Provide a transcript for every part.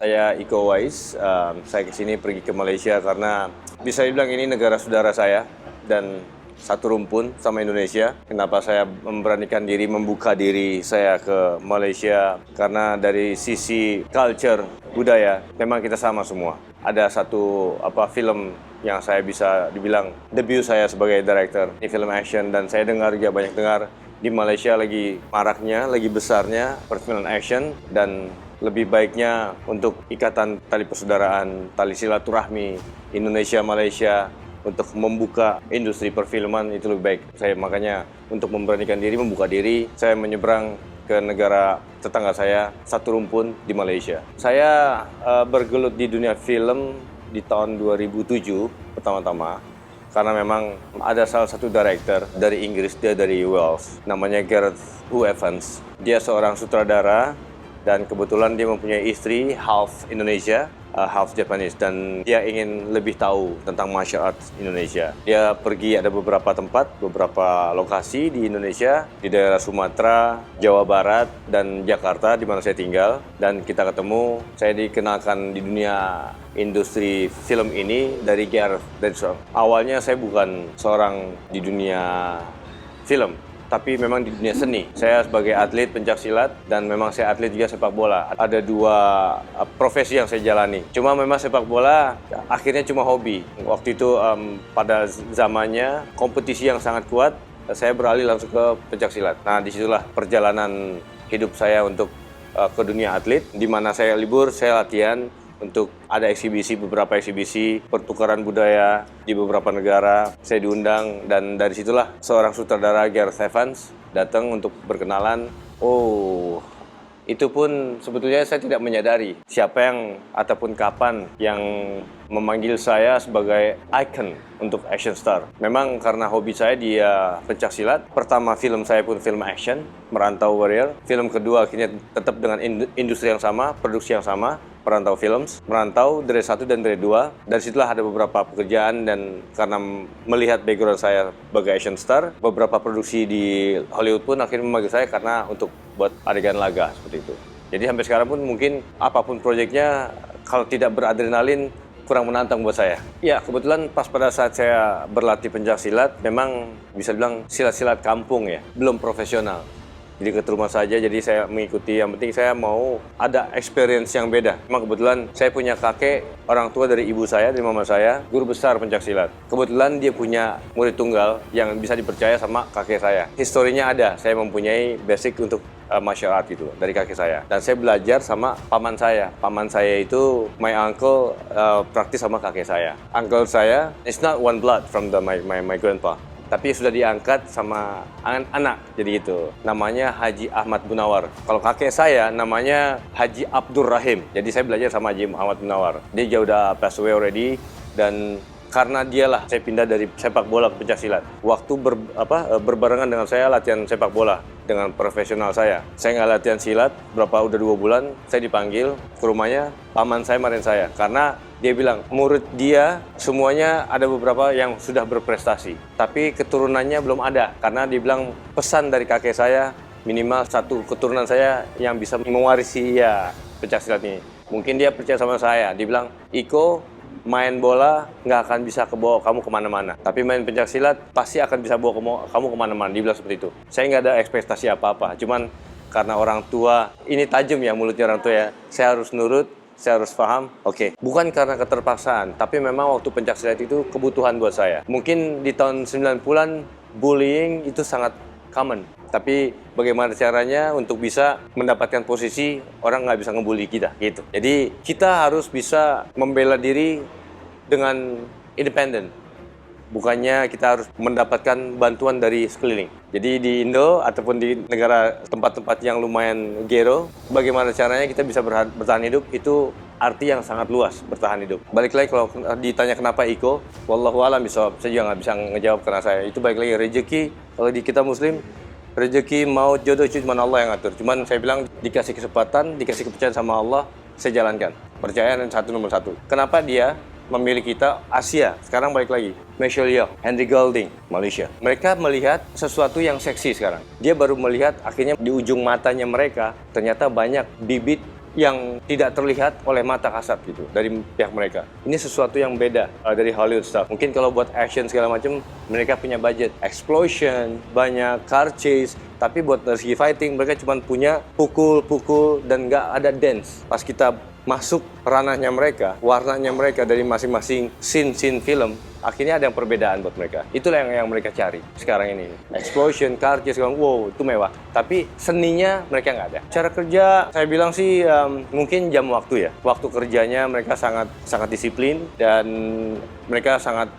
Saya Iko Uwais, saya kesini pergi ke Malaysia karena bisa dibilang ini negara saudara saya dan satu rumpun sama Indonesia. Kenapa saya memberanikan diri, membuka diri saya ke Malaysia? Karena dari sisi culture, budaya, memang kita sama semua. Ada satu film yang saya bisa dibilang debut saya sebagai director. Ini film action dan saya banyak dengar di Malaysia lagi maraknya, lagi besarnya perfilman action dan lebih baiknya untuk ikatan tali persaudaraan, tali silaturahmi Indonesia-Malaysia untuk membuka industri perfilman itu lebih baik. Saya makanya untuk memberanikan diri, membuka diri, saya menyeberang ke negara tetangga saya, satu rumpun di Malaysia. Saya bergelut di dunia film di tahun 2007 pertama-tama. Karena memang ada salah satu director dari Inggris, dia dari Wales, namanya Gareth Evans. Dia seorang sutradara dan kebetulan dia mempunyai istri half Indonesia, half Japanese, dan dia ingin lebih tahu tentang martial arts Indonesia. Dia pergi ada beberapa tempat, beberapa lokasi di Indonesia, di daerah Sumatera, Jawa Barat, dan Jakarta di mana saya tinggal. Dan kita ketemu, saya dikenalkan di dunia industri film ini dari Gareth. Awalnya saya bukan seorang di dunia film, tapi memang di dunia seni. Saya sebagai atlet pencaksilat dan memang saya atlet juga sepak bola. Ada dua profesi yang saya jalani. Cuma memang sepak bola akhirnya cuma hobi. Waktu itu pada zamannya kompetisi yang sangat kuat, saya beralih langsung ke pencaksilat. Nah, disitulah perjalanan hidup saya untuk ke dunia atlet, di mana saya libur, saya latihan untuk ada beberapa eksibisi pertukaran budaya di beberapa negara. Saya diundang dan dari situlah seorang sutradara Gareth Evans datang untuk berkenalan. Oh, itu pun sebetulnya saya tidak menyadari siapa yang ataupun kapan yang memanggil saya sebagai icon untuk action star. Memang karena hobi saya dia pencaksilat. Pertama film saya pun film action, Merantau Warrior. Film kedua akhirnya tetap dengan industri yang sama, produksi yang sama, Perantau Films, Merantau, Dari 1 dan Dari 2. Dari situlah ada beberapa pekerjaan dan karena melihat background saya sebagai action star, beberapa produksi di Hollywood pun akhirnya memanggil saya karena untuk buat adegan laga seperti itu. Jadi sampai sekarang pun mungkin apapun proyeknya, kalau tidak beradrenalin, kurang menantang buat saya. Ya, kebetulan pas pada saat saya berlatih pencaksilat, memang bisa bilang silat-silat kampung ya, belum profesional. Jadi ke rumah saja, jadi saya mengikuti, yang penting saya mau ada experience yang beda. Memang kebetulan saya punya kakek, orang tua dari ibu saya, dari mama saya, guru besar pencaksilat. Kebetulan dia punya murid tunggal yang bisa dipercaya sama kakek saya. Historinya ada, saya mempunyai basic untuk martial art gitu dari kakek saya. Dan saya belajar sama paman saya. Paman saya itu, my uncle, praktis sama kakek saya. Uncle saya, it's not one blood from my grandpa. Tapi sudah diangkat sama anak, jadi itu. Namanya Haji Ahmad Munawar. Kalau kakek saya namanya Haji Abdur Rahim. Jadi saya belajar sama Haji Ahmad Munawar. Dia juga udah pass away already dan karena dialah saya pindah dari sepak bola ke pencaksilat. Waktu berbarengan dengan saya latihan sepak bola dengan profesional saya. Saya nggak latihan silat, udah 2 bulan, saya dipanggil ke rumahnya, paman saya marahin saya. Karena dia bilang, murid dia semuanya ada beberapa yang sudah berprestasi. Tapi keturunannya belum ada, karena dia bilang pesan dari kakek saya, minimal satu keturunan saya yang bisa mewarisi ya pencaksilat ini. Mungkin dia percaya sama saya, dia bilang, Iko, main bola nggak akan bisa kebawa kamu kemana-mana. Tapi main pencaksilat pasti akan bisa bawa kamu kemana-mana. Dia bilang seperti itu. Saya nggak ada ekspektasi apa-apa. Cuman karena orang tua, ini tajam ya mulutnya orang tua ya. Saya harus nurut, saya harus paham. Oke. Bukan karena keterpaksaan. Tapi memang waktu pencaksilat itu kebutuhan buat saya. Mungkin di tahun 90-an bullying itu sangat common. Tapi bagaimana caranya untuk bisa mendapatkan posisi orang nggak bisa ngebully kita gitu. Jadi kita harus bisa membela diri dengan independen. Bukannya kita harus mendapatkan bantuan dari sekeliling. Jadi di Indo ataupun di negara tempat-tempat yang lumayan gero, bagaimana caranya kita bisa bertahan hidup itu arti yang sangat luas, bertahan hidup. Balik lagi kalau ditanya kenapa Iko, wallahu a'lam bishawab, saya juga nggak bisa ngejawab karena saya. Itu balik lagi rezeki, kalau di kita muslim, rezeki mau jodoh itu cuma Allah yang ngatur. Cuman saya bilang dikasih kesempatan, dikasih kepercayaan sama Allah, saya jalankan. Percayaan nomor satu. Kenapa dia memilih kita Asia? Sekarang balik lagi. Michelle Yeoh, Henry Golding, Malaysia. Mereka melihat sesuatu yang seksi sekarang. Dia baru melihat akhirnya di ujung matanya mereka ternyata banyak bibit yang tidak terlihat oleh mata kasat gitu dari pihak mereka. Ini sesuatu yang beda dari Hollywood stuff. Mungkin kalau buat action segala macam, mereka punya budget explosion, banyak car chase, tapi buat dari segi fighting mereka cuma punya pukul-pukul dan nggak ada dance. Pas kita masuk ranahnya mereka, warnanya mereka dari masing-masing scene film, akhirnya ada yang perbedaan buat mereka. Itulah yang mereka cari sekarang ini. Explosion, car chase, wow, itu mewah. Tapi seninya mereka nggak ada. Cara kerja, saya bilang sih mungkin jam waktu ya. Waktu kerjanya mereka sangat disiplin dan mereka sangat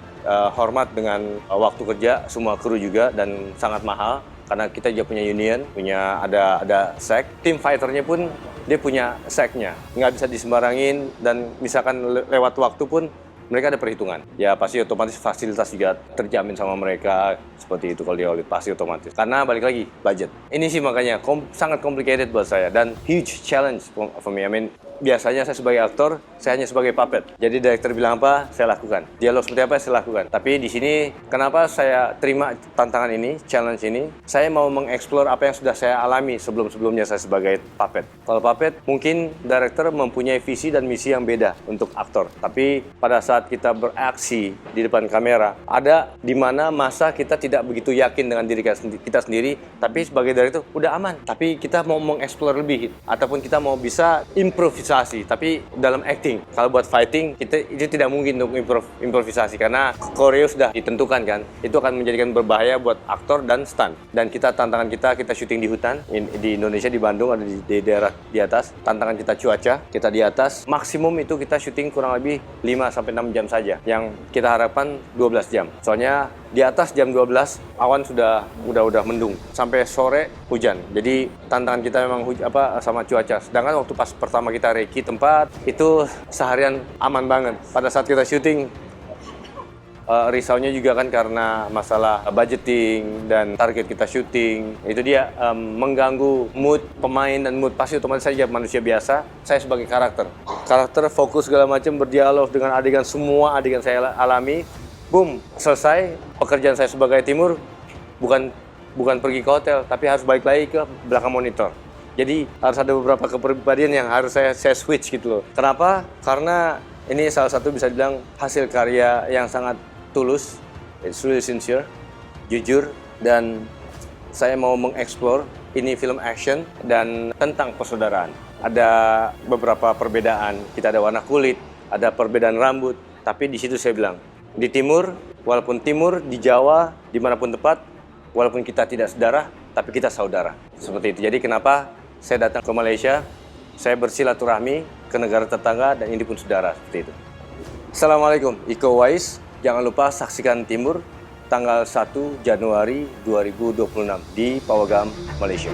hormat dengan waktu kerja semua kru juga dan sangat mahal. Karena kita juga punya union, punya ada SEC. Tim fighternya pun dia punya SEC-nya. Nggak bisa disembarangin dan misalkan lewat waktu pun mereka ada perhitungan. Ya pasti otomatis fasilitas juga terjamin sama mereka. Seperti itu kalau di Hollywood, pasti otomatis. Karena balik lagi, budget. Ini sih makanya sangat complicated buat saya dan huge challenge for me. I mean, biasanya saya sebagai aktor, saya hanya sebagai puppet. Jadi direktur bilang apa, saya lakukan. Dialog seperti apa, saya lakukan. Tapi di sini, kenapa saya terima tantangan ini, challenge ini? Saya mau mengeksplor apa yang sudah saya alami sebelum-sebelumnya saya sebagai puppet. Kalau puppet, mungkin direktur mempunyai visi dan misi yang beda untuk aktor. Tapi pada saat kita beraksi di depan kamera, ada di mana masa kita tidak begitu yakin dengan diri kita sendiri, tapi sebagai direktur udah aman. Tapi kita mau mengeksplor lebih, ataupun kita mau bisa improvisasi, tapi dalam acting. Kalau buat fighting, itu tidak mungkin untuk improvisasi karena koreo sudah ditentukan kan. Itu akan menjadikan berbahaya buat aktor dan stunt. Dan tantangan kita syuting di hutan di Indonesia, di Bandung, ada di daerah di atas. Tantangan kita cuaca, kita di atas. Maksimum itu kita syuting kurang lebih 5-6 jam saja. Yang kita harapkan 12 jam. Soalnya di atas jam 12 awan sudah mendung sampai sore hujan. Jadi tantangan kita memang sama cuaca. Sedangkan waktu pas pertama kita reki tempat itu seharian aman banget. Pada saat kita syuting risaunya juga kan karena masalah budgeting dan target kita syuting. Itu dia mengganggu mood pemain dan mood pasti otomatis saja manusia biasa. Saya sebagai karakter fokus segala macam, berdialog dengan adegan, semua adegan saya alami. Boom, selesai. Pekerjaan saya sebagai Timur bukan pergi ke hotel, tapi harus balik lagi ke belakang monitor. Jadi harus ada beberapa kepribadian yang harus saya switch gitu loh. Kenapa? Karena ini salah satu bisa dibilang hasil karya yang sangat tulus, it's really sincere, jujur, dan saya mau mengeksplor ini film action dan tentang persaudaraan. Ada beberapa perbedaan, kita ada warna kulit, ada perbedaan rambut, tapi di situ saya bilang, di Timur, walaupun Timur, di Jawa, dimanapun tempat, walaupun kita tidak sedarah, tapi kita saudara. Seperti itu. Jadi kenapa saya datang ke Malaysia, saya bersilaturahmi ke negara tetangga, dan ini pun saudara. Seperti itu. Assalamualaikum, Iko Uwais. Jangan lupa saksikan Timur tanggal 1 Januari 2026 di Pawagam, Malaysia.